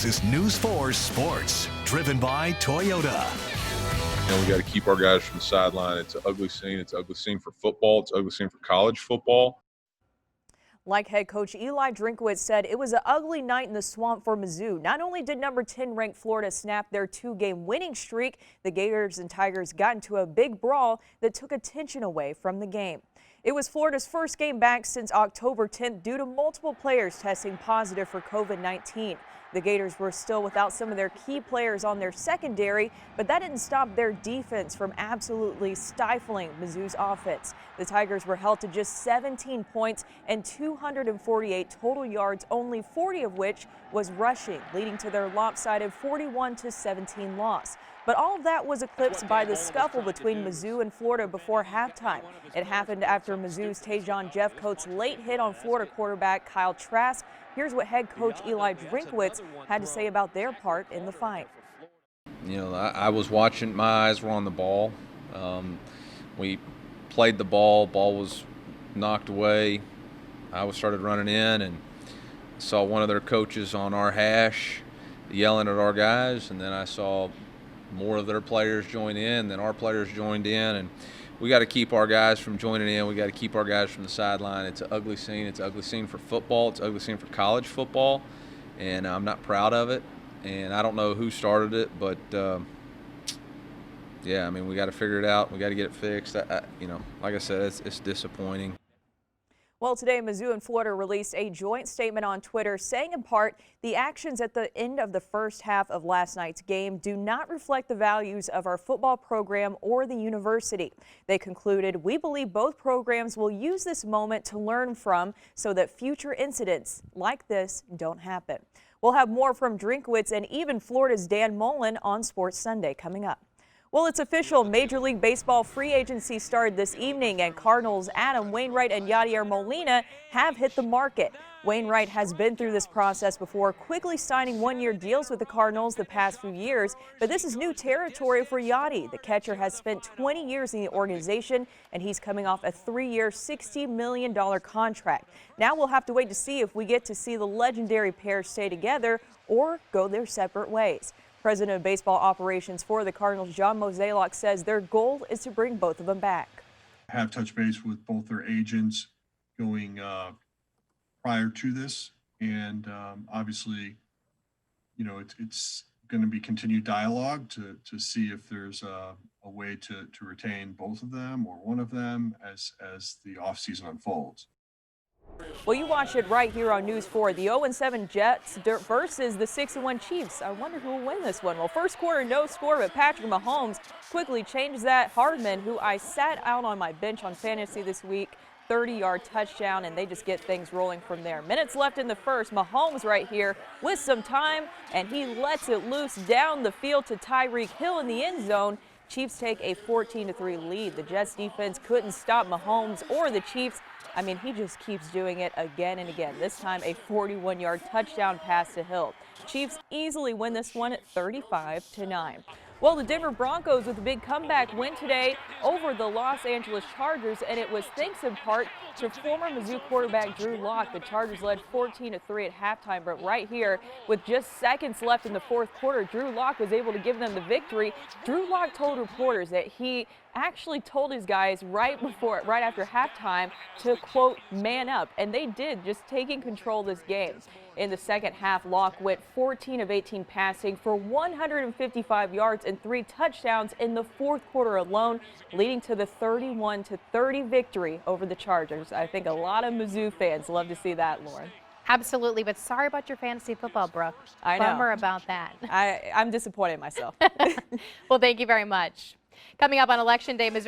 This is News 4 Sports, driven by Toyota. We got to keep our guys from the sideline. It's an ugly scene. It's an ugly scene for football. It's an ugly scene for college football. Like head coach Eli Drinkwitz said, it was an ugly night in the swamp for Mizzou. Not only did number 10 ranked Florida snap their 2-game winning streak, the Gators and Tigers got into a big brawl that took attention away from the game. It was Florida's first game back since October 10th due to multiple players testing positive for COVID-19. The Gators were still without some of their key players on their secondary, but that didn't stop their defense from absolutely stifling Mizzou's offense. The Tigers were held to just 17 points and 248 total yards, only 40 of which was rushing, leading to their lopsided 41-17 loss. But all of that was eclipsed by the scuffle between Mizzou and Florida before halftime. It happened after Mizzou's Tajon Jeffcoat's late hit on Florida quarterback Kyle Trask. Here's what head coach Eli Drinkwitz had to say about their part in the fight. I was watching, my eyes were on the ball. We played the ball was knocked away. I started running in and saw one of their coaches on our hash yelling at our guys, and then I saw more of their players join in, then our players joined in, and we got to keep our guys from joining in. We got to keep our guys from the sideline. It's an ugly scene. It's an ugly scene for football. It's an ugly scene for college football, and I'm not proud of it. And I don't know who started it, but we got to figure it out. We got to get it fixed. Like I said, it's disappointing. Well, today, Mizzou and Florida released a joint statement on Twitter saying in part, the actions at the end of the first half of last night's game do not reflect the values of our football program or the university. They concluded, we believe both programs will use this moment to learn from so that future incidents like this don't happen. We'll have more from Drinkwitz and even Florida's Dan Mullen on Sports Sunday coming up. Well, it's official. Major League Baseball free agency started this evening, and Cardinals' Adam Wainwright and Yadier Molina have hit the market. Wainwright has been through this process before, quickly signing one-year deals with the Cardinals the past few years, but this is new territory for Yadi. The catcher has spent 20 years in the organization, and he's coming off a 3-year, $60 million contract. Now we'll have to wait to see if we get to see the legendary pair stay together or go their separate ways. President of Baseball Operations for the Cardinals, John Mozeliak, says their goal is to bring both of them back. Have touch base with both their agents going prior to this, and obviously, it's going to be continued dialogue to see if there's a way to retain both of them or one of them as the offseason unfolds. Well, you watch it right here on News 4. The 0-7 Jets versus the 6-1 Chiefs. I wonder who will win this one. Well, first quarter, no score, but Patrick Mahomes quickly changed that. Hardman, who I sat out on my bench on fantasy this week, 30-yard touchdown, and they just get things rolling from there. Minutes left in the first. Mahomes right here with some time, and he lets it loose down the field to Tyreek Hill in the end zone. Chiefs take a 14-3 lead. The Jets defense couldn't stop Mahomes or the Chiefs. He just keeps doing it again and again. This time a 41-yard touchdown pass to Hill. Chiefs easily win this one at 35-9. Well, the Denver Broncos with a big comeback win today over the Los Angeles Chargers, and it was thanks in part to former Mizzou quarterback Drew Lock. The Chargers led 14-3 at halftime, but right here, with just seconds left in the fourth quarter, Drew Lock was able to give them the victory. Drew Lock told reporters that he actually told his guys right after halftime to, quote, man up, and they did, just taking control of this game. In the second half, Locke went 14 of 18 passing for 155 yards and 3 touchdowns in the fourth quarter alone, leading to the 31-30 victory over the Chargers. I think a lot of Mizzou fans love to see that, Lauren. Absolutely, but sorry about your fantasy football, Brooke. I know. Bummer about that. I'm disappointed in myself. Well, thank you very much. Coming up on Election Day, Missouri